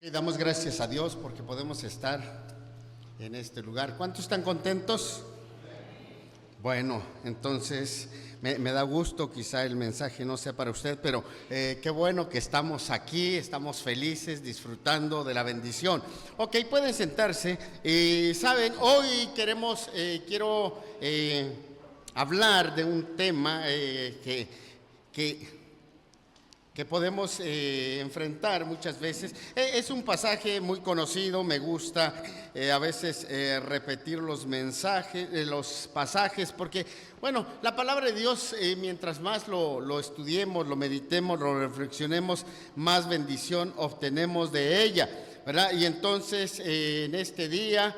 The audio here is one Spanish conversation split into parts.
Y damos gracias a Dios porque podemos estar en este lugar. ¿Cuántos están contentos? Bueno, entonces me da gusto, quizá el mensaje no sea para usted, pero qué bueno que estamos aquí, estamos felices, disfrutando de la bendición. Ok, pueden sentarse. Saben, hoy quiero hablar de un tema que podemos enfrentar muchas veces. Es un pasaje muy conocido, me gusta a veces repetir los pasajes, porque, bueno, la palabra de Dios, mientras más lo estudiemos, lo meditemos, lo reflexionemos, más bendición obtenemos de ella, ¿verdad? Y entonces, en este día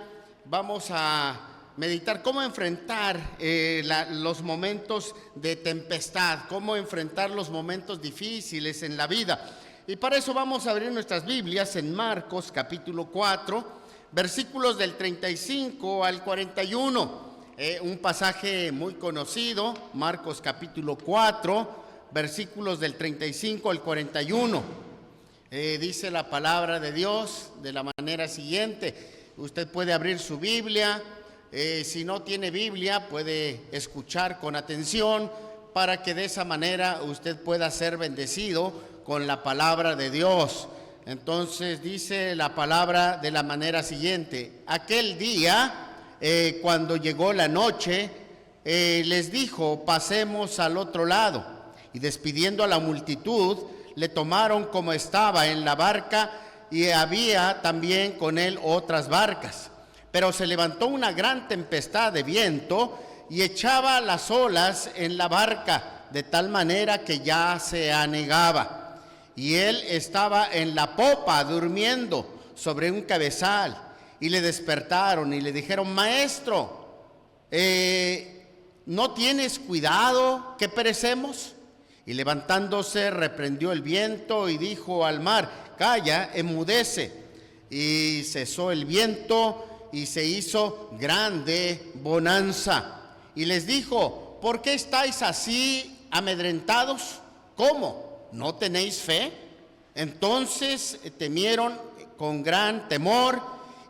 vamos a meditar cómo enfrentar los momentos de tempestad, cómo enfrentar los momentos difíciles en la vida. Y para eso vamos a abrir nuestras Biblias en Marcos capítulo 4, versículos del 35 al 41. Un pasaje muy conocido, Marcos capítulo 4, versículos del 35 al 41. Dice la palabra de Dios de la manera siguiente. Usted puede abrir su Biblia. Si no tiene Biblia, puede escuchar con atención para que de esa manera usted pueda ser bendecido con la palabra de Dios. Entonces dice la palabra de la manera siguiente: aquel día, cuando llegó la noche, les dijo: pasemos al otro lado. Y despidiendo a la multitud, le tomaron como estaba en la barca, y había también con él otras barcas. Pero se levantó una gran tempestad de viento y echaba las olas en la barca, de tal manera que ya se anegaba. Y él estaba en la popa durmiendo sobre un cabezal. Y le despertaron y le dijeron: Maestro, ¿no tienes cuidado que perecemos? Y levantándose reprendió el viento y dijo al mar: Calla, enmudece. Y cesó el viento y se hizo grande bonanza. Y les dijo: ¿por qué estáis así amedrentados? ¿Cómo? ¿No tenéis fe? Entonces temieron con gran temor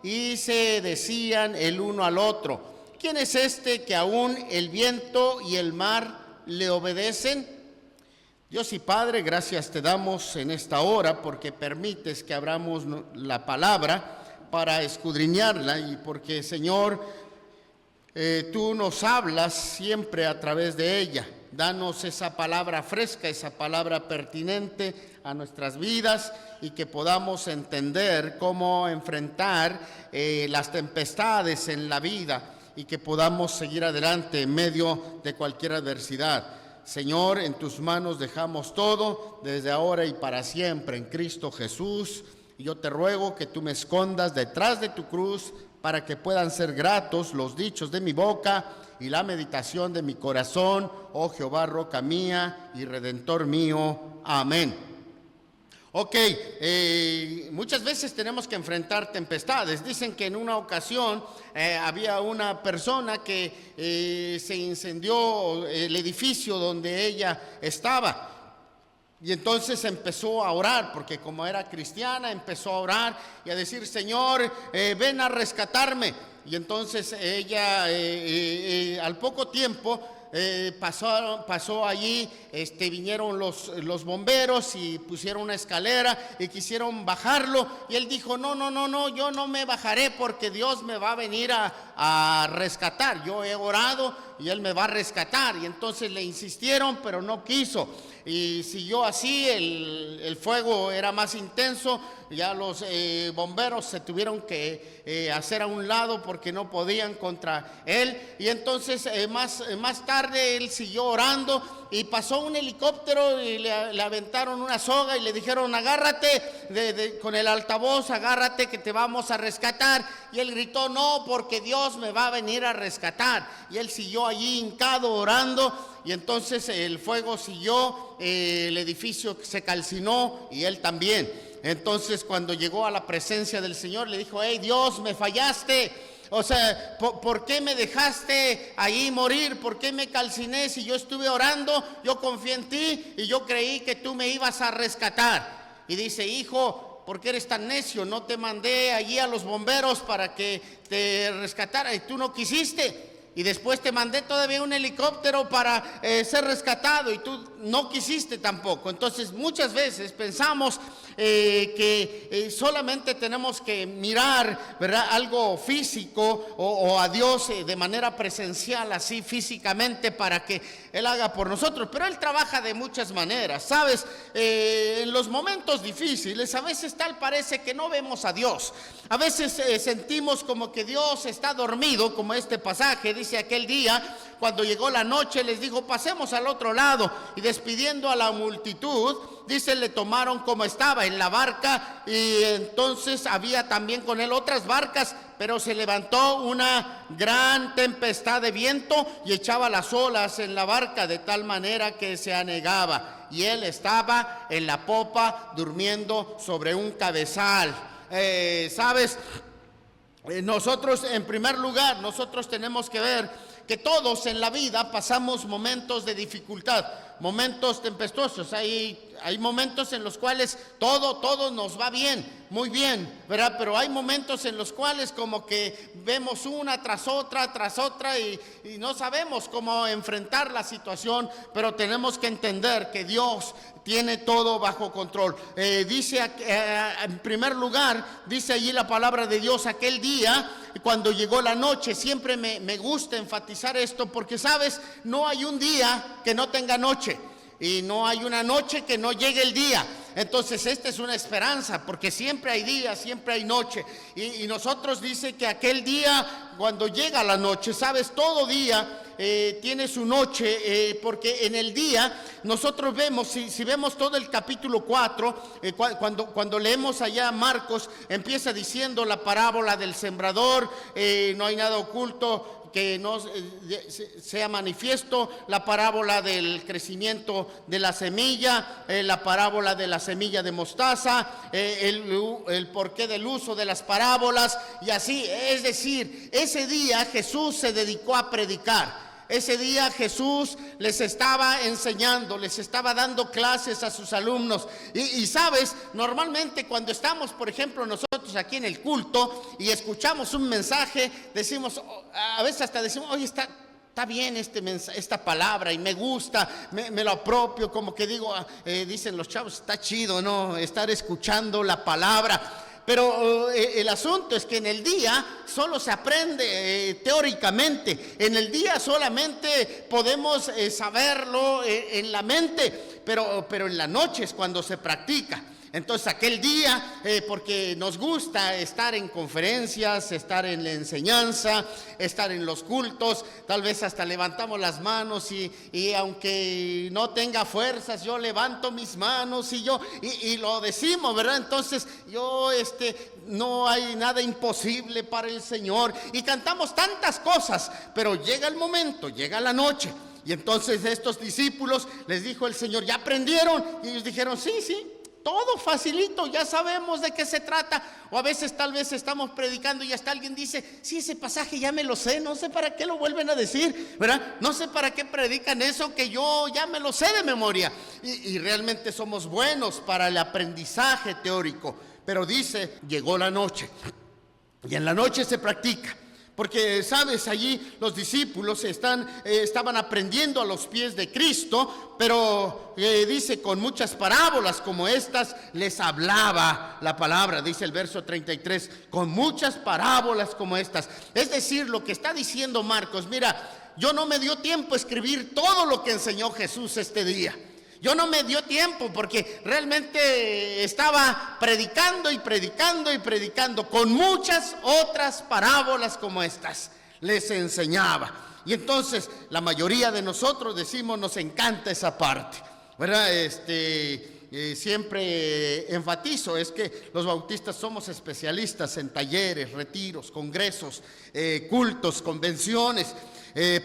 y se decían el uno al otro: ¿quién es este que aún el viento y el mar le obedecen? Dios y Padre, gracias te damos en esta hora porque permites que abramos la palabra para escudriñarla, y porque, Señor, tú nos hablas siempre a través de ella. Danos esa palabra fresca, esa palabra pertinente a nuestras vidas, y que podamos entender cómo enfrentar las tempestades en la vida, y que podamos seguir adelante en medio de cualquier adversidad. Señor, en tus manos dejamos todo, desde ahora y para siempre, en Cristo Jesús. Y yo te ruego que tú me escondas detrás de tu cruz, para que puedan ser gratos los dichos de mi boca y la meditación de mi corazón, oh Jehová, roca mía y redentor mío. Amén. Ok, muchas veces tenemos que enfrentar tempestades. Dicen que en una ocasión había una persona que se incendió el edificio donde ella estaba. Y entonces empezó a orar, porque como era cristiana, empezó a orar y a decir: Señor, ven a rescatarme. Y entonces ella al poco tiempo pasó allí, vinieron los bomberos y pusieron una escalera y quisieron bajarlo, y él dijo: no, yo no me bajaré porque Dios me va a venir a rescatar. Yo he orado y Él me va a rescatar. Y entonces le insistieron, pero no quiso. Y siguió así, el fuego era más intenso, ya los bomberos se tuvieron que hacer a un lado porque no podían contra él. Y entonces más tarde él siguió orando, y pasó un helicóptero y le aventaron una soga y le dijeron: agárrate con el altavoz, agárrate que te vamos a rescatar. Y él gritó: no, porque Dios me va a venir a rescatar. Y él siguió allí hincado orando. Y entonces el fuego siguió, el edificio se calcinó y él también. Entonces, cuando llegó a la presencia del Señor, le dijo: hey, Dios, me fallaste. O sea, ¿por qué me dejaste ahí morir? ¿Por qué me calciné si yo estuve orando? Yo confié en ti y yo creí que tú me ibas a rescatar. Y dice: hijo, ¿por qué eres tan necio? No te mandé allí a los bomberos para que te rescatara y tú no quisiste. Y después te mandé todavía un helicóptero para ser rescatado y tú no quisiste tampoco. Entonces muchas veces pensamos que solamente tenemos que mirar, ¿verdad?, algo físico o a Dios de manera presencial, así físicamente, para que Él haga por nosotros. Pero Él trabaja de muchas maneras, ¿sabes? En los momentos difíciles a veces tal parece que no vemos a Dios. A veces sentimos como que Dios está dormido, como este pasaje dice: aquel día, cuando llegó la noche, les dijo: pasemos al otro lado. Y despidiendo a la multitud, dice, le tomaron como estaba en la barca, y entonces había también con él otras barcas, pero se levantó una gran tempestad de viento y echaba las olas en la barca de tal manera que se anegaba, y él estaba en la popa durmiendo sobre un cabezal. ¿Sabes? Nosotros, en primer lugar, nosotros tenemos que ver que todos en la vida pasamos momentos de dificultad, momentos tempestuosos. Hay momentos en los cuales todo nos va bien, muy bien, ¿verdad? Pero hay momentos en los cuales como que vemos una tras otra y no sabemos cómo enfrentar la situación, pero tenemos que entender que Dios tiene todo bajo control. Dice en primer lugar, dice allí la palabra de Dios: aquel día, cuando llegó la noche. Siempre me gusta enfatizar esto, porque sabes, no hay un día que no tenga noche, y no hay una noche que no llegue el día. Entonces esta es una esperanza, porque siempre hay día, siempre hay noche. Y nosotros, dice que aquel día, cuando llega la noche, sabes, todo día tiene su noche, porque en el día nosotros vemos, si vemos todo el capítulo 4, cuando leemos allá Marcos, empieza diciendo la parábola del sembrador. No hay nada oculto que no sea manifiesto, la parábola del crecimiento de la semilla, la parábola de la semilla de mostaza, el porqué del uso de las parábolas, y así. Es decir, ese día Jesús se dedicó a predicar. Ese día Jesús les estaba enseñando, les estaba dando clases a sus alumnos. Y sabes, normalmente cuando estamos, por ejemplo, nosotros aquí en el culto y escuchamos un mensaje, decimos, a veces hasta decimos: oye, está bien esta palabra y me gusta, me lo apropio, como que digo, dicen los chavos, está chido, ¿no?, estar escuchando la palabra. Pero el asunto es que en el día solo se aprende teóricamente. En el día solamente podemos saberlo en la mente, pero en la noche es cuando se practica. Entonces aquel día, porque nos gusta estar en conferencias, estar en la enseñanza, estar en los cultos, tal vez hasta levantamos las manos y aunque no tenga fuerzas, yo levanto mis manos y lo decimos, ¿verdad? Entonces no hay nada imposible para el Señor, y cantamos tantas cosas, pero llega el momento, llega la noche. Y entonces estos discípulos les dijo el Señor: ¿ya aprendieron? Y ellos dijeron: sí, todo facilito, ya sabemos de qué se trata. O a veces tal vez estamos predicando y hasta alguien dice: sí, ese pasaje ya me lo sé, no sé para qué lo vuelven a decir, ¿verdad? No sé para qué predican eso que yo ya me lo sé de memoria. Y realmente somos buenos para el aprendizaje teórico. Pero dice: llegó la noche, y en la noche se practica. Porque, sabes, allí los discípulos estaban aprendiendo a los pies de Cristo, pero dice, con muchas parábolas como estas les hablaba la palabra. Dice el verso 33, con muchas parábolas como estas. Es decir, lo que está diciendo Marcos: mira, yo no me dio tiempo a escribir todo lo que enseñó Jesús este día. Yo no me dio tiempo, porque realmente estaba predicando y predicando y predicando. Con muchas otras parábolas como estas les enseñaba. Y entonces la mayoría de nosotros decimos: nos encanta esa parte, ¿verdad? Siempre enfatizo, es que los bautistas somos especialistas en talleres, retiros, congresos, cultos, convenciones,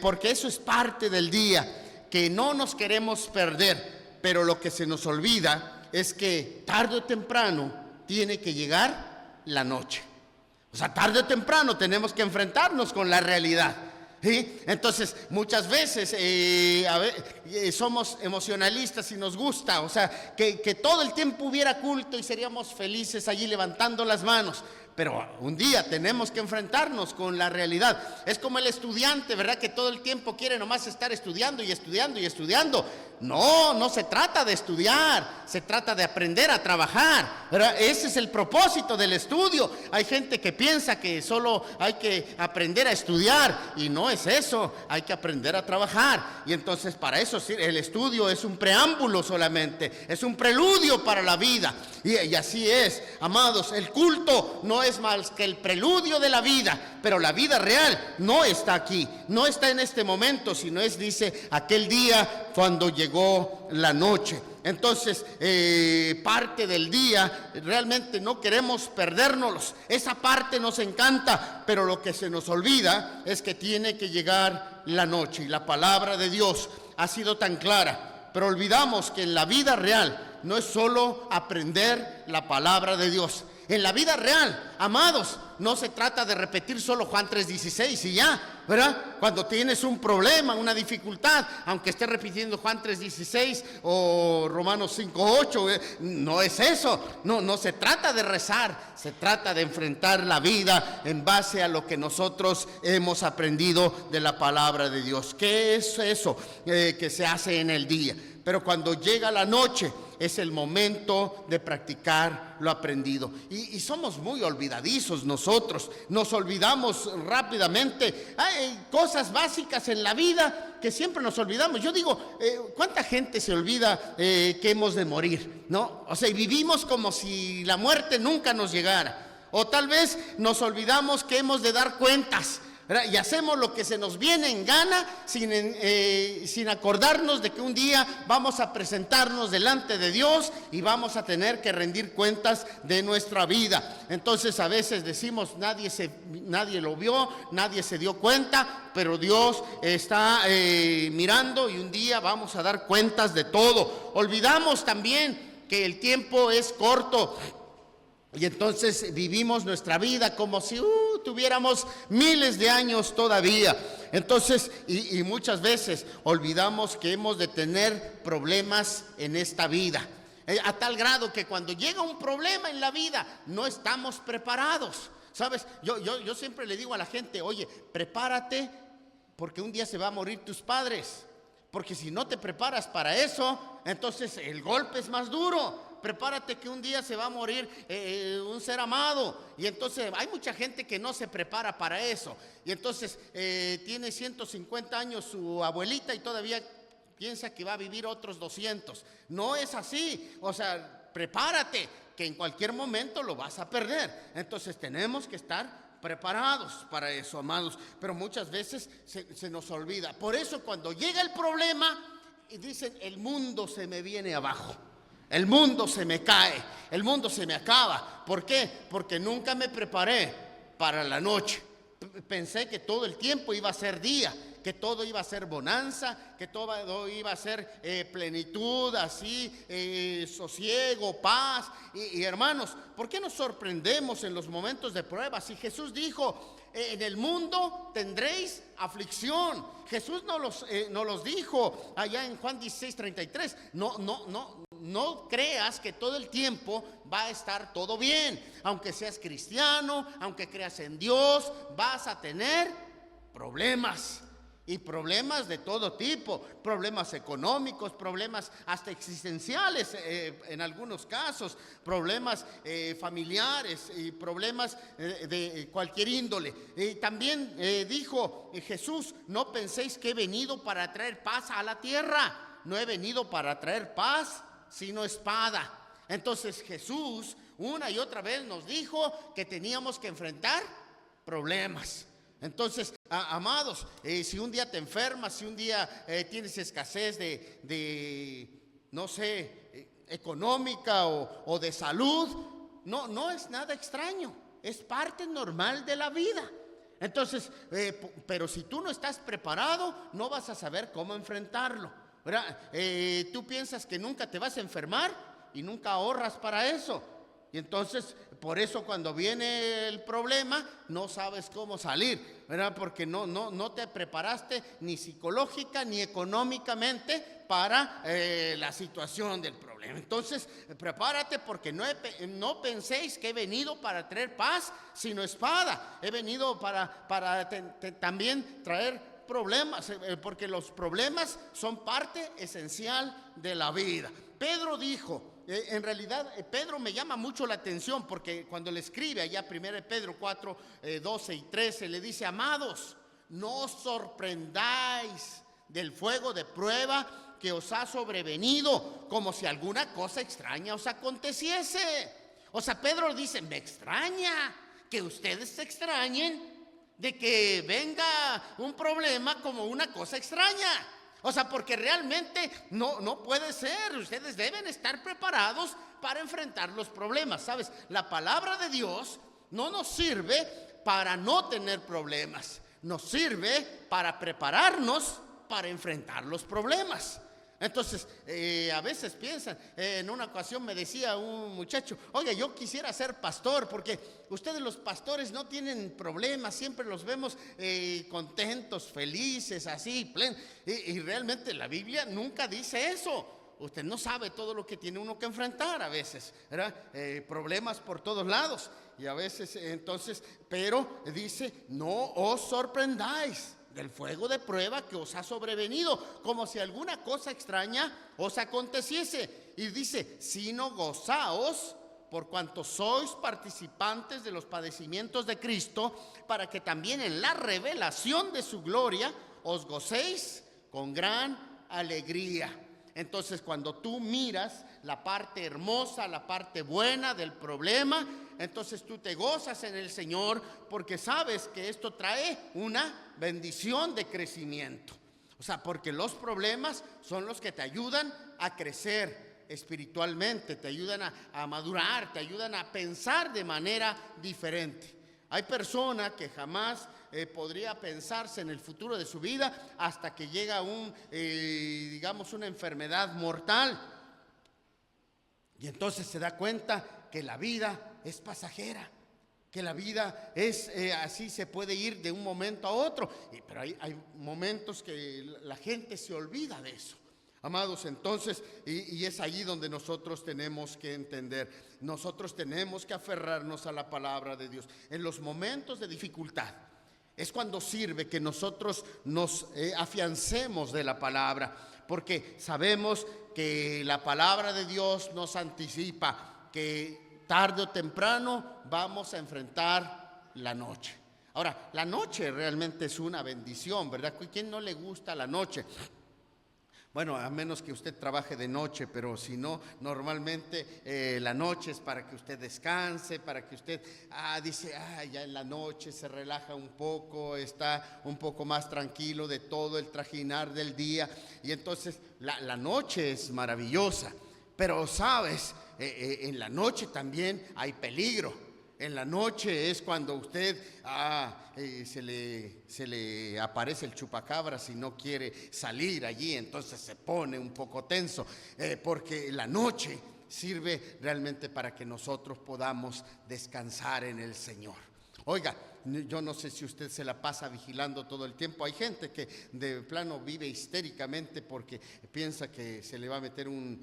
porque eso es parte del día que no nos queremos perder. Pero lo que se nos olvida es que tarde o temprano tiene que llegar la noche. O sea, tarde o temprano tenemos que enfrentarnos con la realidad. ¿sí? Entonces, muchas veces somos emocionalistas y nos gusta, o sea, que todo el tiempo hubiera culto y seríamos felices allí levantando las manos. Pero un día tenemos que enfrentarnos con la realidad. Es como el estudiante, ¿verdad? Que todo el tiempo quiere nomás estar estudiando y estudiando y estudiando. No, no se trata de estudiar, se trata de aprender a trabajar, ¿verdad? Ese es el propósito del estudio. Hay gente que piensa que solo hay que aprender a estudiar y no es eso, hay que aprender a trabajar. Y entonces para eso sí, el estudio es un preámbulo solamente, es un preludio para la vida. Y así es, amados, el culto no es más que el preludio de la vida, pero la vida real no está aquí, no está en este momento, sino es, dice, aquel día cuando llegó la noche. Entonces, parte del día realmente no queremos perdérnoslos. Esa parte nos encanta, pero lo que se nos olvida es que tiene que llegar la noche. Y la palabra de Dios ha sido tan clara, pero olvidamos que en la vida real no es solo aprender la palabra de Dios. En la vida real, amados, no se trata de repetir solo Juan 3:16 y ya, ¿verdad? Cuando tienes un problema, una dificultad, aunque estés repitiendo Juan 3:16 o Romanos 5:8, no es eso. No se trata de rezar, se trata de enfrentar la vida en base a lo que nosotros hemos aprendido de la palabra de Dios. ¿Qué es eso que se hace en el día? Pero cuando llega la noche, es el momento de practicar lo aprendido. Y somos muy olvidadizos nosotros, nos olvidamos rápidamente. Hay cosas básicas en la vida que siempre nos olvidamos. Yo digo, ¿cuánta gente se olvida que hemos de morir? ¿No? O sea, y vivimos como si la muerte nunca nos llegara. O tal vez nos olvidamos que hemos de dar cuentas, ¿verdad? Y hacemos lo que se nos viene en gana sin acordarnos de que un día vamos a presentarnos delante de Dios y vamos a tener que rendir cuentas de nuestra vida. Entonces a veces decimos, nadie lo vio, nadie se dio cuenta, pero Dios está mirando y un día vamos a dar cuentas de todo. Olvidamos también que el tiempo es corto. Y entonces vivimos nuestra vida como si tuviéramos miles de años todavía. Entonces, y muchas veces olvidamos que hemos de tener problemas en esta vida. A tal grado que cuando llega un problema en la vida, no estamos preparados. ¿Sabes? Yo siempre le digo a la gente, oye, prepárate porque un día se va a morir tus padres. Porque si no te preparas para eso, entonces el golpe es más duro. Prepárate que un día se va a morir un ser amado. Y entonces hay mucha gente que no se prepara para eso. Y entonces tiene 150 años su abuelita y todavía piensa que va a vivir otros 200. No es así. O sea, prepárate que en cualquier momento lo vas a perder. Entonces tenemos que estar preparados para eso, amados. Pero muchas veces se nos olvida. Por eso cuando llega el problema y dicen, el mundo se me viene abajo. El mundo se me cae, el mundo se me acaba. ¿Por qué? Porque nunca me preparé para la noche. Pensé que todo el tiempo iba a ser día, que todo iba a ser bonanza, que todo iba a ser plenitud, así, sosiego, paz. Y hermanos, ¿por qué nos sorprendemos en los momentos de prueba? Si Jesús dijo, en el mundo tendréis aflicción. Jesús no los dijo allá en Juan 16:33. No creas que todo el tiempo va a estar todo bien. Aunque seas cristiano, aunque creas en Dios, vas a tener problemas. Y problemas de todo tipo, problemas económicos, problemas hasta existenciales en algunos casos, problemas familiares y problemas de cualquier índole. También dijo Jesús, no penséis que he venido para traer paz a la tierra. No he venido para traer paz, sino espada. Entonces Jesús una y otra vez nos dijo que teníamos que enfrentar problemas. Entonces, amados, si un día te enfermas, si un día tienes escasez no sé, económica o de salud, no es nada extraño, es parte normal de la vida. Entonces, pero si tú no estás preparado, no vas a saber cómo enfrentarlo, ¿verdad? Tú piensas que nunca te vas a enfermar y nunca ahorras para eso. Y entonces, por eso cuando viene el problema, no sabes cómo salir, ¿verdad? Porque no te preparaste ni psicológica ni económicamente para la situación del problema. Entonces, prepárate, porque no penséis que he venido para traer paz, sino espada. He venido para también traer problemas, porque los problemas son parte esencial de la vida. Pedro dijo, en realidad Pedro me llama mucho la atención, porque cuando le escribe allá 1 Pedro 4, 12 y 13, le dice: amados, no os sorprendáis del fuego de prueba que os ha sobrevenido, como si alguna cosa extraña os aconteciese. O sea, Pedro dice: me extraña que ustedes se extrañen de que venga un problema como una cosa extraña. O sea, porque realmente no puede ser. Ustedes deben estar preparados para enfrentar los problemas, ¿sabes? La palabra de Dios no nos sirve para no tener problemas. Nos sirve para prepararnos para enfrentar los problemas. Entonces, a veces piensan, en una ocasión me decía un muchacho: oiga, yo quisiera ser pastor, porque ustedes los pastores no tienen problemas, siempre los vemos contentos, felices, así, plenos. Y realmente la Biblia nunca dice eso. Usted no sabe todo lo que tiene uno que enfrentar a veces, ¿verdad? Problemas por todos lados. Y a veces, entonces, pero dice: no os sorprendáis del fuego de prueba que os ha sobrevenido, como si alguna cosa extraña os aconteciese. Y dice: sino gozaos por cuanto sois participantes de los padecimientos de Cristo, para que también en la revelación de su gloria os gocéis con gran alegría. Entonces, cuando tú miras la parte hermosa, la parte buena del problema, entonces tú te gozas en el Señor, porque sabes que esto trae una bendición de crecimiento. O sea, porque los problemas son los que te ayudan a crecer espiritualmente, te ayudan a madurar, te ayudan a pensar de manera diferente. Hay personas que jamás podría pensarse en el futuro de su vida hasta que llega digamos, una enfermedad mortal. Y entonces se da cuenta que la vida es pasajera, que la vida es así, se puede ir de un momento a otro. Pero hay momentos que la gente se olvida de eso. Amados, entonces, y es allí donde nosotros tenemos que entender. Nosotros tenemos que aferrarnos a la palabra de Dios. En los momentos de dificultad es cuando sirve que nosotros nos afiancemos de la palabra, porque sabemos que la palabra de Dios nos anticipa que tarde o temprano vamos a enfrentar la noche. Ahora, la noche realmente es una bendición, ¿verdad? ¿Quién no le gusta la noche? Bueno, a menos que usted trabaje de noche, pero si no, normalmente la noche es para que usted descanse, para que usted dice: ya en la noche se relaja un poco, está un poco más tranquilo de todo el trajinar del día. Y entonces la noche es maravillosa, pero sabes, en la noche también hay peligro. En la noche es cuando usted se le aparece el chupacabras y no quiere salir allí, entonces se pone un poco tenso, porque la noche sirve realmente para que nosotros podamos descansar en el Señor. Oiga, yo no sé si usted se la pasa vigilando todo el tiempo. Hay gente que de plano vive histéricamente porque piensa que se le va a meter un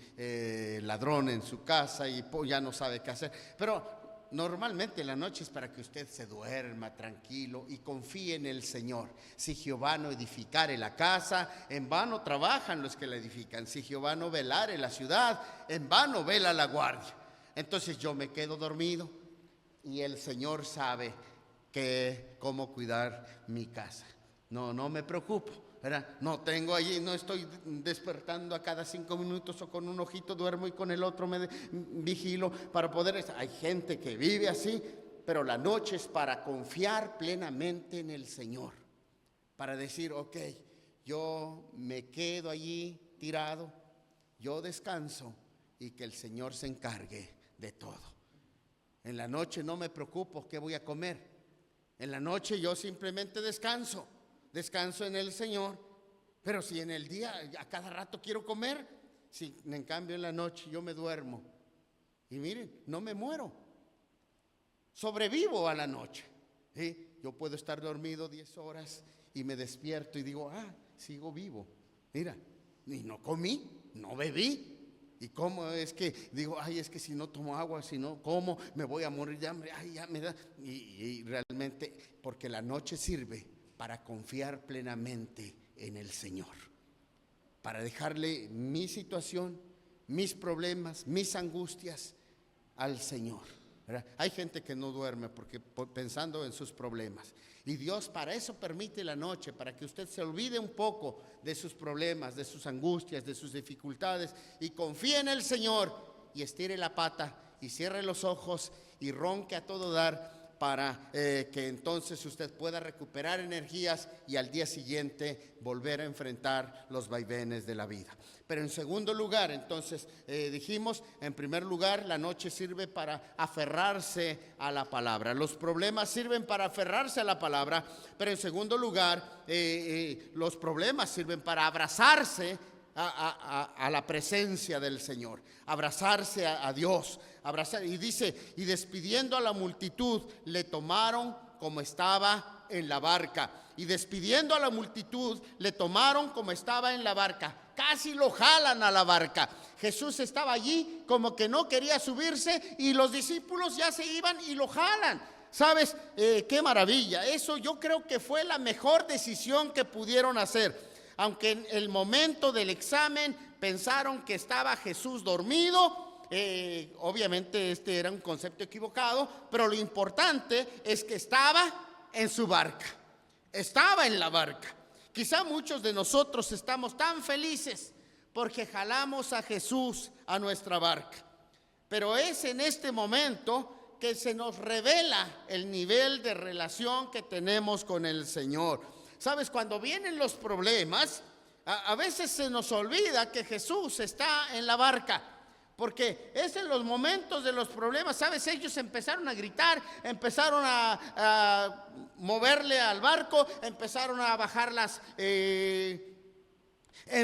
ladrón en su casa y ya no sabe qué hacer. Pero normalmente la noche es para que usted se duerma tranquilo y confíe en el Señor. Si Jehová no edificare la casa, en vano trabajan los que la edifican. Si Jehová no velare la ciudad, en vano vela la guardia. Entonces yo me quedo dormido y el Señor sabe cómo cuidar mi casa. No me preocupo, ¿verdad? No tengo allí, no estoy despertando a cada 5 minutos, o con un ojito duermo y con el otro me vigilo para poder estar. Hay gente que vive así, pero la noche es para confiar plenamente en el Señor, para decir: ok, yo me quedo allí tirado, yo descanso y que el Señor se encargue de todo. En la noche no me preocupo qué voy a comer. En la noche yo simplemente descanso en el Señor. Pero si en el día a cada rato quiero comer, si en cambio en la noche yo me duermo Y miren, no me muero. Sobrevivo a la noche. Yo puedo estar dormido 10 horas y me despierto y digo, sigo vivo. Mira, y no comí, no bebí. ¿Y cómo es que digo, es que si no tomo agua, si no como, me voy a morir de hambre? Ya me da. Y realmente, porque la noche sirve para confiar plenamente en el Señor, para dejarle mi situación, mis problemas, mis angustias al Señor, ¿verdad? Hay gente que no duerme pensando en sus problemas. Y Dios para eso permite la noche, para que usted se olvide un poco de sus problemas, de sus angustias, de sus dificultades, y confíe en el Señor y estire la pata y cierre los ojos y ronque a todo dar, para que entonces usted pueda recuperar energías y al día siguiente volver a enfrentar los vaivenes de la vida. Pero en segundo lugar, entonces dijimos, en primer lugar, la noche sirve para aferrarse a la palabra. Los problemas sirven para aferrarse a la palabra, pero en segundo lugar, los problemas sirven para abrazarse a la presencia del Señor, abrazarse a Dios, y dice, y despidiendo a la multitud, le tomaron como estaba en la barca. Y despidiendo a la multitud, le tomaron como estaba en la barca. Casi lo jalan a la barca. Jesús estaba allí como que no quería subirse y los discípulos ya se iban y lo jalan. ¿Sabes? Qué maravilla. Eso yo creo que fue la mejor decisión que pudieron hacer. Aunque en el momento del examen pensaron que estaba Jesús dormido, obviamente este era un concepto equivocado, pero lo importante es que estaba en su barca, estaba en la barca. Quizá muchos de nosotros estamos tan felices porque jalamos a Jesús a nuestra barca, pero es en este momento que se nos revela el nivel de relación que tenemos con el Señor. Sabes, cuando vienen los problemas, a veces se nos olvida que Jesús está en la barca, porque es en los momentos de los problemas. Sabes, ellos empezaron a gritar, empezaron a moverle al barco, empezaron a bajarlas, en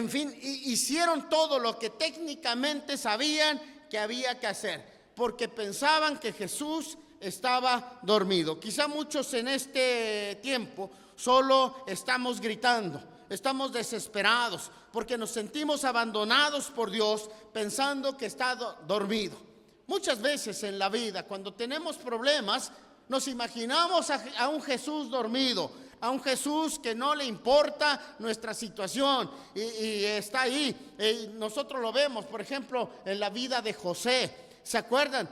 fin, hicieron todo lo que técnicamente sabían que había que hacer, porque pensaban que Jesús estaba dormido. Quizá muchos en este tiempo solo estamos gritando, estamos desesperados porque nos sentimos abandonados por Dios, pensando que está dormido. Muchas veces en la vida, cuando tenemos problemas, nos imaginamos a un Jesús dormido, a un Jesús que no le importa nuestra situación y está ahí. Nosotros lo vemos, por ejemplo, en la vida de José. ¿Se acuerdan?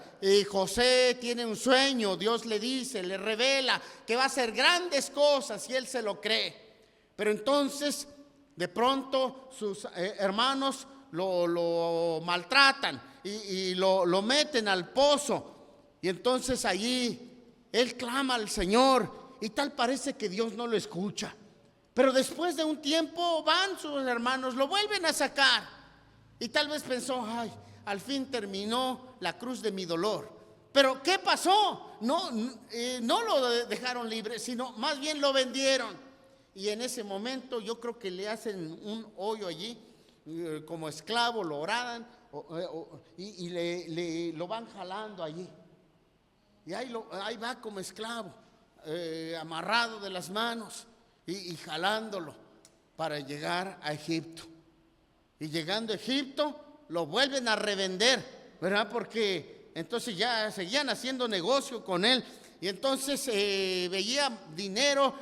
José tiene un sueño, Dios le dice, le revela que va a hacer grandes cosas y él se lo cree. Pero entonces, de pronto, sus hermanos lo maltratan y lo meten al pozo. Y entonces allí él clama al Señor y tal parece que Dios no lo escucha. Pero después de un tiempo van sus hermanos, lo vuelven a sacar. Y tal vez pensó, al fin terminó la cruz de mi dolor. Pero ¿qué pasó? No lo dejaron libre, sino más bien lo vendieron. Y en ese momento yo creo que le hacen un hoyo allí, como esclavo, lo horadan y lo van jalando allí. Y ahí va como esclavo, amarrado de las manos y jalándolo para llegar a Egipto. Y llegando a Egipto, lo vuelven a revender, ¿verdad? Porque entonces ya seguían haciendo negocio con él. Y entonces veía dinero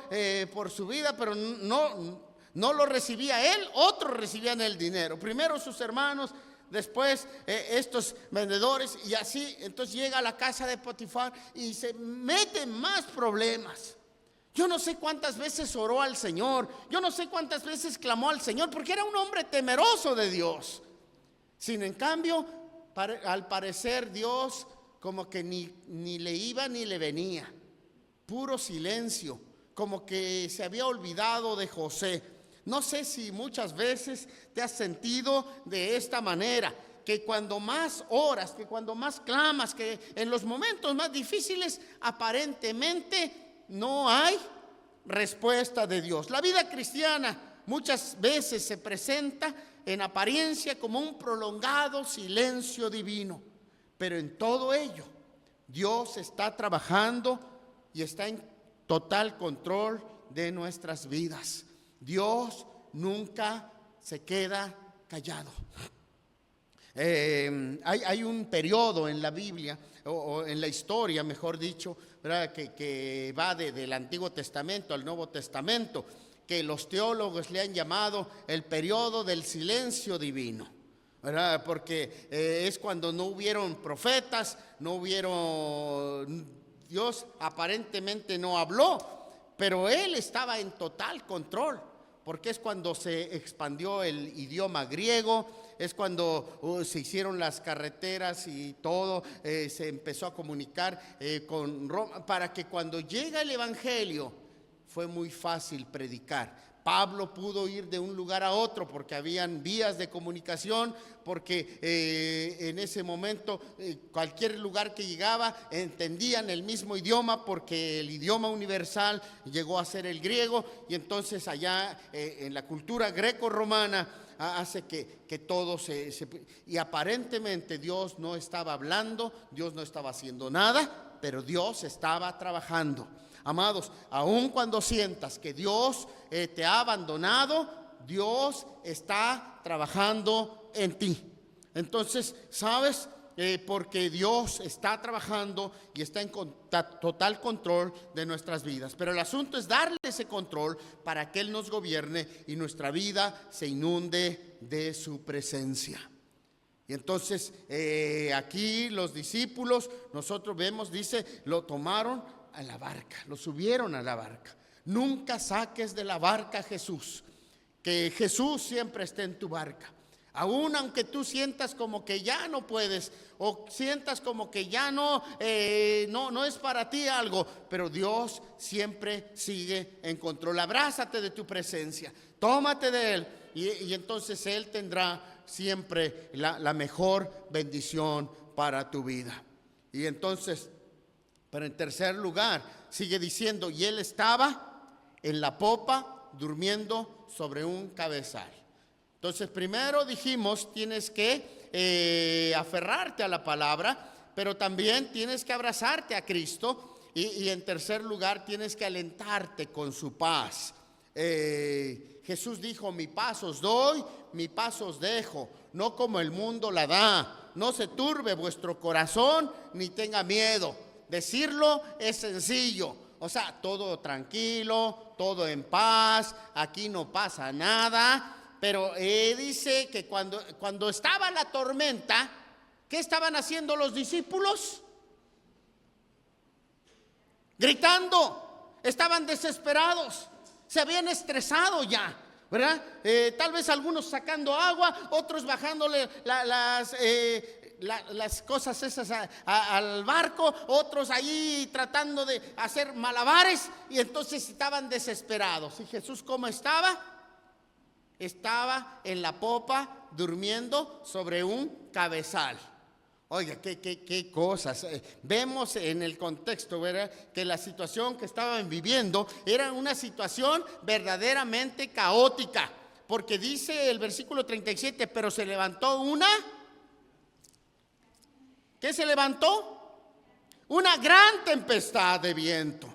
por su vida, pero no lo recibía él, otros recibían el dinero. Primero sus hermanos, después estos vendedores, y así. Entonces llega a la casa de Potifar y se mete en más problemas. Yo no sé cuántas veces oró al Señor, yo no sé cuántas veces clamó al Señor, porque era un hombre temeroso de Dios. Sin en cambio, al parecer Dios como que ni le iba ni le venía. Puro silencio, como que se había olvidado de José. No sé si muchas veces te has sentido de esta manera, que cuando más oras, que cuando más clamas, que en los momentos más difíciles aparentemente no hay respuesta de Dios. La vida cristiana muchas veces se presenta en apariencia como un prolongado silencio divino, Pero en todo ello, Dios está trabajando y está en total control de nuestras vidas. Dios nunca se queda callado. Hay un periodo en la Biblia, o en la historia, mejor dicho, ¿verdad? Que va del Antiguo Testamento al Nuevo Testamento, que los teólogos le han llamado el periodo del silencio divino, ¿verdad? Porque es cuando no hubieron profetas, no hubieron, Dios aparentemente no habló, pero Él estaba en total control, porque es cuando se expandió el idioma griego, es cuando se hicieron las carreteras y todo, se empezó a comunicar con Roma, para que cuando llega el Evangelio fue muy fácil predicar. Pablo pudo ir de un lugar a otro porque habían vías de comunicación, porque en ese momento cualquier lugar que llegaba entendían el mismo idioma, porque el idioma universal llegó a ser el griego, y entonces allá en la cultura greco-romana hace que todo y aparentemente Dios no estaba hablando, Dios no estaba haciendo nada, pero Dios estaba trabajando. Amados, aun cuando sientas que Dios te ha abandonado, Dios está trabajando en ti. Entonces, ¿sabes? Porque Dios está trabajando y está en total control de nuestras vidas. Pero el asunto es darle ese control para que Él nos gobierne y nuestra vida se inunde de su presencia. Y entonces aquí los discípulos, nosotros vemos, dice, lo tomaron a la barca, lo subieron a la barca. Nunca saques de la barca a Jesús, que Jesús siempre esté en tu barca. Aún aunque tú sientas como que ya no puedes, o sientas como que ya no es para ti algo, pero Dios siempre sigue en control. Abrázate de tu presencia, tómate de Él, y entonces Él tendrá siempre la mejor bendición para tu vida. Y entonces, pero en tercer lugar, sigue diciendo, y Él estaba en la popa durmiendo sobre un cabezal. Entonces, primero dijimos, tienes que aferrarte a la palabra, pero también tienes que abrazarte a Cristo, y en tercer lugar, tienes que alentarte con su paz. Jesús dijo, mi paz os doy, mi paz os dejo, no como el mundo la da. No se turbe vuestro corazón, ni tenga miedo. Decirlo es sencillo, o sea, todo tranquilo, todo en paz, aquí no pasa nada. Pero dice que cuando estaba la tormenta, ¿qué estaban haciendo los discípulos? Gritando, estaban desesperados, se habían estresado ya, ¿verdad? Tal vez algunos sacando agua, otros bajándole las cosas esas al barco, otros ahí tratando de hacer malabares, y entonces estaban desesperados. ¿Y Jesús cómo estaba? Estaba en la popa durmiendo sobre un cabezal. Oiga, qué cosas. Vemos en el contexto, ¿verdad?, que la situación que estaban viviendo era una situación verdaderamente caótica, porque dice el versículo 37, pero se levantó ¿qué se levantó? Una gran tempestad de viento,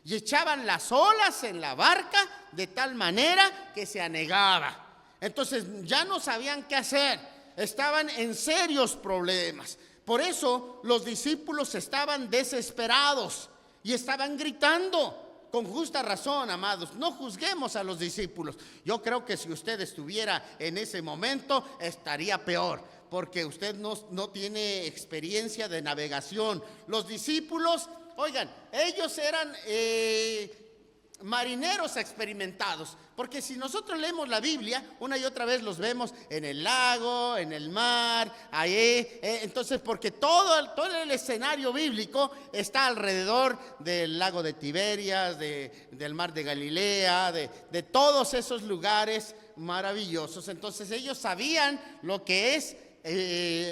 y echaban las olas en la barca de tal manera que se anegaba. Entonces ya no sabían qué hacer, estaban en serios problemas. Por eso los discípulos estaban desesperados y estaban gritando, con justa razón, amados. No juzguemos a los discípulos. Yo creo que si usted estuviera en ese momento estaría peor, porque usted no tiene experiencia de navegación. Los discípulos, oigan, ellos eran marineros experimentados, porque si nosotros leemos la Biblia, una y otra vez los vemos en el lago, en el mar, ahí, entonces porque todo el escenario bíblico está alrededor del lago de Tiberias, del mar de Galilea, de todos esos lugares maravillosos. Entonces ellos sabían lo que es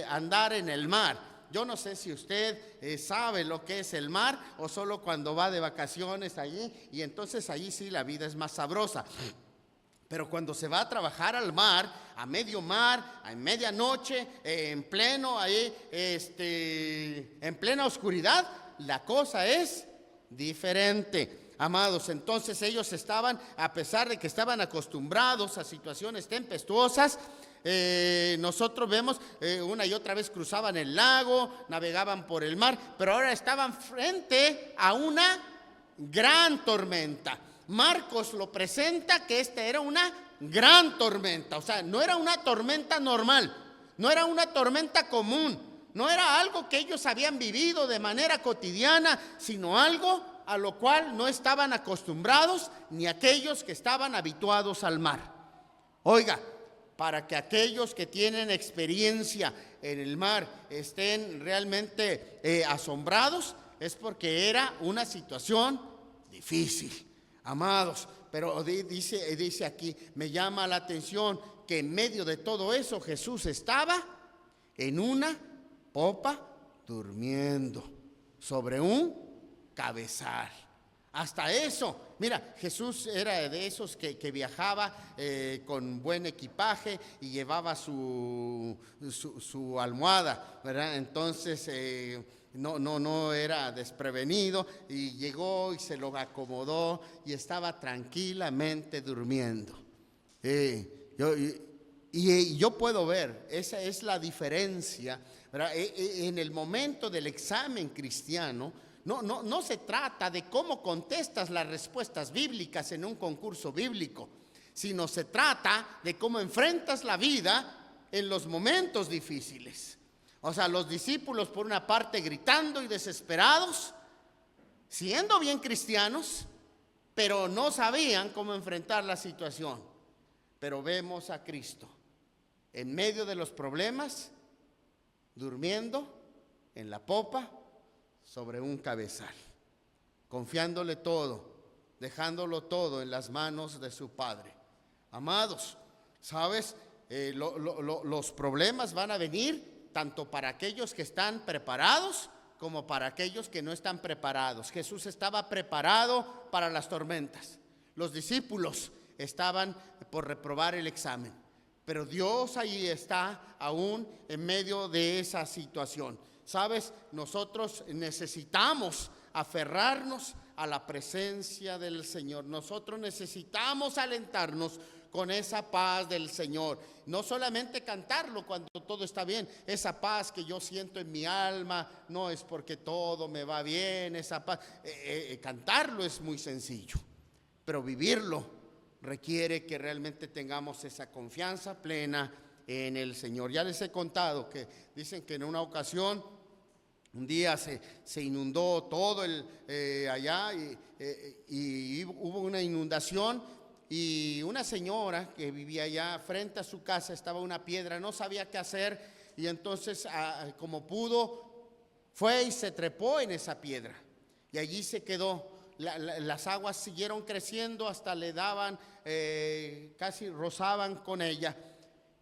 andar en el mar. Yo no sé si usted sabe lo que es el mar, o solo cuando va de vacaciones allí, y entonces allí sí la vida es más sabrosa. Pero cuando se va a trabajar al mar, a medio mar, a medianoche, en pleno ahí, en plena oscuridad, la cosa es diferente. Amados, entonces ellos estaban, a pesar de que estaban acostumbrados a situaciones tempestuosas, nosotros vemos una y otra vez cruzaban el lago, navegaban por el mar, pero ahora estaban frente a una gran tormenta. Marcos lo presenta que esta era una gran tormenta, o sea, no era una tormenta normal, no era una tormenta común, no era algo que ellos habían vivido de manera cotidiana, sino algo a lo cual no estaban acostumbrados ni aquellos que estaban habituados al mar. Oiga, para que aquellos que tienen experiencia en el mar estén realmente asombrados, es porque era una situación difícil. Amados, pero dice aquí, me llama la atención que en medio de todo eso Jesús estaba en una popa durmiendo sobre un cabezal. Hasta eso, mira, Jesús era de esos que viajaba con buen equipaje y llevaba su almohada, ¿verdad? Entonces no era desprevenido y llegó y se lo acomodó y estaba tranquilamente durmiendo. Yo puedo ver, esa es la diferencia, ¿verdad? En el momento del examen cristiano, no se trata de cómo contestas las respuestas bíblicas en un concurso bíblico, sino se trata de cómo enfrentas la vida en los momentos difíciles. O sea, los discípulos por una parte gritando y desesperados, siendo bien cristianos, pero no sabían cómo enfrentar la situación. Pero vemos a Cristo en medio de los problemas, durmiendo en la popa sobre un cabezal, confiándole todo, dejándolo todo en las manos de su Padre. Amados, ¿sabes? Los problemas van a venir tanto para aquellos que están preparados como para aquellos que no están preparados. Jesús estaba preparado para las tormentas. Los discípulos estaban por reprobar el examen, pero Dios ahí está aún en medio de esa situación. ¿Sabes? Nosotros necesitamos aferrarnos a la presencia del Señor. Nosotros necesitamos alentarnos con esa paz del Señor. No solamente cantarlo cuando todo está bien, esa paz que yo siento en mi alma, no es porque todo me va bien, esa paz. Cantarlo es muy sencillo, pero vivirlo requiere que realmente tengamos esa confianza plena en el Señor. Ya les he contado que dicen que en una ocasión, un día se inundó todo allá y hubo una inundación. Y una señora que vivía allá frente a su casa, estaba una piedra, no sabía qué hacer, y entonces como pudo fue y se trepó en esa piedra y allí se quedó. Las aguas siguieron creciendo hasta le daban, casi rozaban con ella.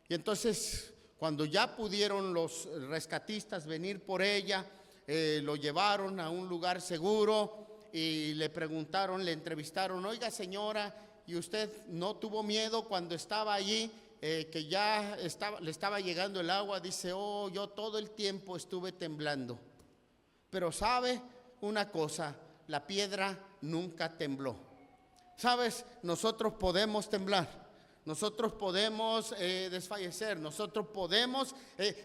Y entonces cuando ya pudieron los rescatistas venir por ella, lo llevaron a un lugar seguro y le preguntaron, le entrevistaron: oiga señora, ¿y usted no tuvo miedo cuando estaba allí, que ya le estaba llegando el agua? Dice: oh, yo todo el tiempo estuve temblando. Pero ¿sabe una cosa? La piedra nunca tembló. ¿Sabes? Nosotros podemos temblar, nosotros podemos desfallecer, nosotros podemos,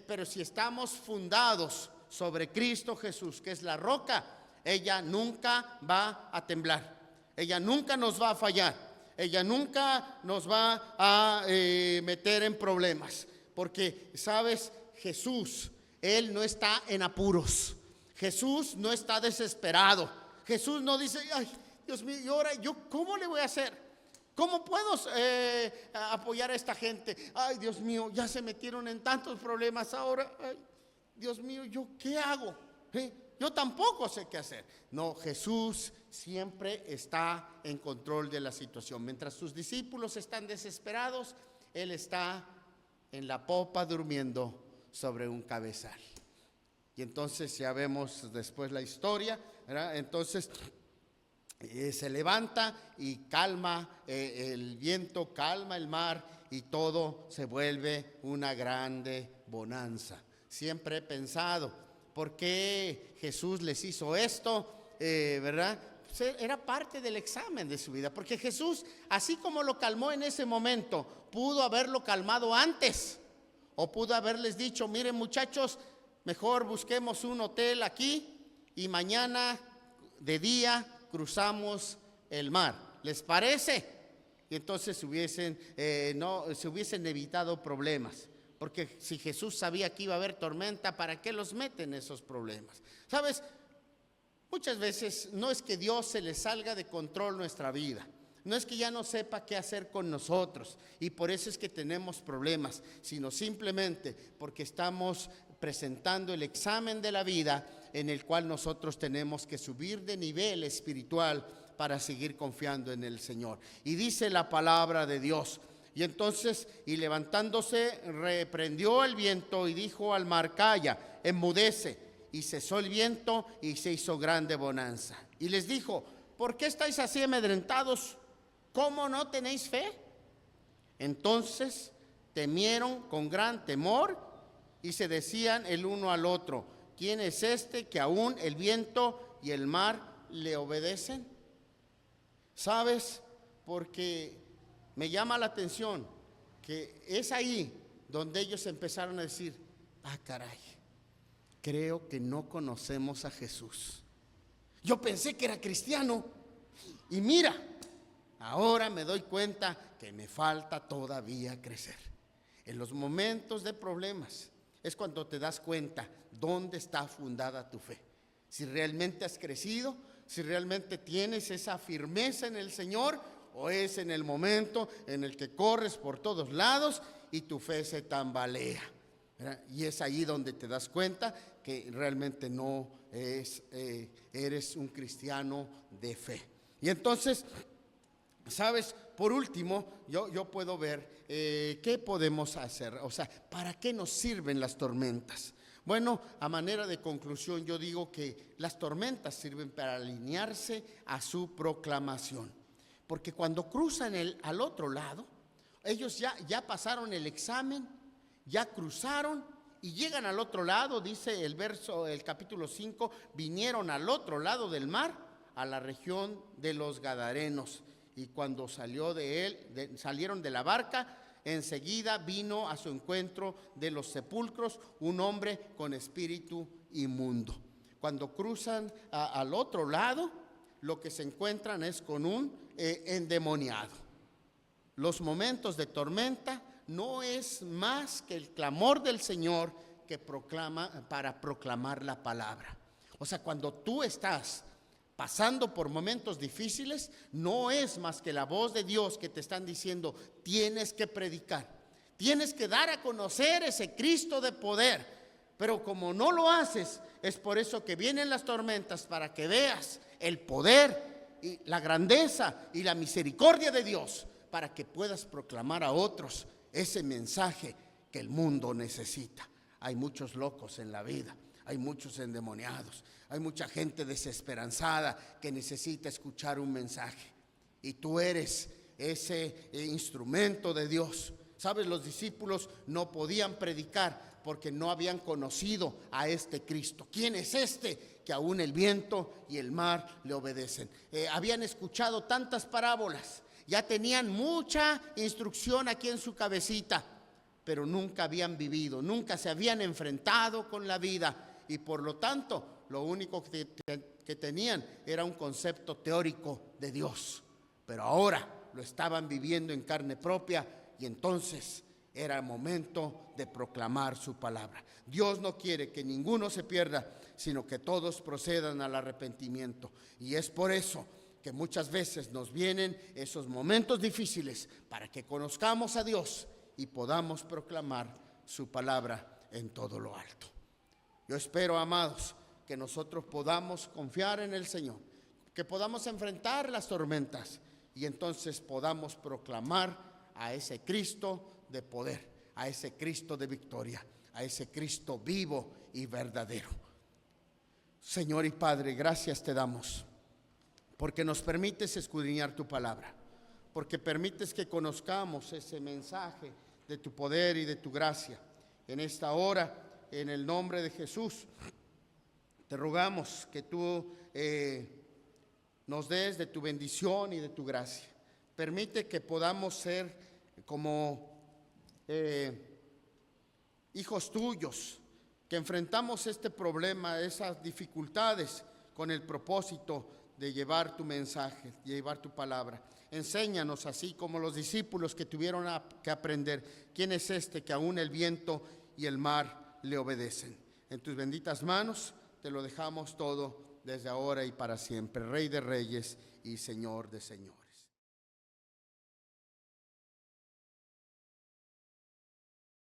pero si estamos fundados sobre Cristo Jesús, que es la roca, ella nunca va a temblar, ella nunca nos va a fallar. Ella nunca nos va a meter en problemas, porque, ¿sabes? Jesús, Él no está en apuros. Jesús no está desesperado. Jesús no dice: ay, Dios mío, ¿y ahora yo cómo le voy a hacer? ¿Cómo puedo apoyar a esta gente? Ay, Dios mío, ya se metieron en tantos problemas ahora. Ay, Dios mío, ¿yo qué hago? Yo tampoco sé qué hacer. No, Jesús siempre está en control de la situación. Mientras sus discípulos están desesperados, Él está en la popa durmiendo sobre un cabezal. Y entonces ya vemos después la historia, ¿verdad? Entonces se levanta y calma el viento, calma el mar y todo se vuelve una grande bonanza. Siempre he pensado, ¿por qué Jesús les hizo esto? ¿Verdad? Era parte del examen de su vida, porque Jesús, así como lo calmó en ese momento, pudo haberlo calmado antes, o pudo haberles dicho: miren, muchachos, mejor busquemos un hotel aquí y mañana de día cruzamos el mar. ¿Les parece? Y entonces se hubiesen evitado problemas. Porque si Jesús sabía que iba a haber tormenta, ¿para qué los mete en esos problemas? ¿Sabes? Muchas veces no es que Dios se le salga de control nuestra vida. No es que ya no sepa qué hacer con nosotros y por eso es que tenemos problemas, sino simplemente porque estamos presentando el examen de la vida en el cual nosotros tenemos que subir de nivel espiritual para seguir confiando en el Señor. Y dice la palabra de Dios: y entonces, y levantándose, reprendió el viento y dijo al mar: calla, enmudece. Y cesó el viento y se hizo grande bonanza. Y les dijo: ¿por qué estáis así amedrentados? ¿Cómo no tenéis fe? Entonces temieron con gran temor y se decían el uno al otro: ¿quién es este que aún el viento y el mar le obedecen? ¿Sabes? Porque me llama la atención que es ahí donde ellos empezaron a decir: ah, caray, creo que no conocemos a Jesús. Yo pensé que era cristiano y mira, ahora me doy cuenta que me falta todavía crecer. En los momentos de problemas es cuando te das cuenta dónde está fundada tu fe. Si realmente has crecido, si realmente tienes esa firmeza en el Señor, o es en el momento en el que corres por todos lados y tu fe se tambalea. Y es ahí donde te das cuenta que realmente no eres un cristiano de fe. Y entonces, ¿sabes? Por último, yo puedo ver qué podemos hacer. O sea, ¿para qué nos sirven las tormentas? Bueno, a manera de conclusión, yo digo que las tormentas sirven para alinearse a su proclamación. Porque cuando cruzan al otro lado, ellos ya pasaron el examen, ya cruzaron y llegan al otro lado. Dice el capítulo 5, vinieron al otro lado del mar, a la región de los Gadarenos. Y cuando salieron de la barca, enseguida vino a su encuentro de los sepulcros un hombre con espíritu inmundo. Cuando cruzan al otro lado, lo que se encuentran es con un endemoniado. Los momentos de tormenta no es más que el clamor del Señor que para proclamar la palabra. O sea, cuando tú estás pasando por momentos difíciles, no es más que la voz de Dios que te están diciendo: tienes que predicar, tienes que dar a conocer ese Cristo de poder. Pero como no lo haces, es por eso que vienen las tormentas, para que veas el poder y la grandeza y la misericordia de Dios, para que puedas proclamar a otros ese mensaje que el mundo necesita. Hay muchos locos en la vida, hay muchos endemoniados, hay mucha gente desesperanzada que necesita escuchar un mensaje. Y tú eres ese instrumento de Dios. ¿Sabes? Los discípulos no podían predicar porque no habían conocido a este Cristo. ¿Quién es este que aún el viento y el mar le obedecen? Habían escuchado tantas parábolas, ya tenían mucha instrucción aquí en su cabecita, pero nunca habían vivido, nunca se habían enfrentado con la vida, y por lo tanto lo único que tenían era un concepto teórico de Dios. Pero ahora lo estaban viviendo en carne propia, y entonces era momento de proclamar su palabra. Dios no quiere que ninguno se pierda, sino que todos procedan al arrepentimiento. Y es por eso que muchas veces nos vienen esos momentos difíciles, para que conozcamos a Dios y podamos proclamar su palabra en todo lo alto. Yo espero, amados, que nosotros podamos confiar en el Señor, que podamos enfrentar las tormentas y entonces podamos proclamar a ese Cristo de poder, a ese Cristo de victoria, a ese Cristo vivo y verdadero. Señor y Padre, gracias te damos porque nos permites escudriñar tu palabra, porque permites que conozcamos ese mensaje de tu poder y de tu gracia. En esta hora, en el nombre de Jesús, te rogamos que tú nos des de tu bendición y de tu gracia. Permite que podamos ser como hijos tuyos, que enfrentamos este problema, esas dificultades, con el propósito de llevar tu mensaje, de llevar tu palabra. Enséñanos, así como los discípulos que tuvieron que aprender, quién es este que aún el viento y el mar le obedecen. En tus benditas manos te lo dejamos todo desde ahora y para siempre, Rey de Reyes y Señor de Señores.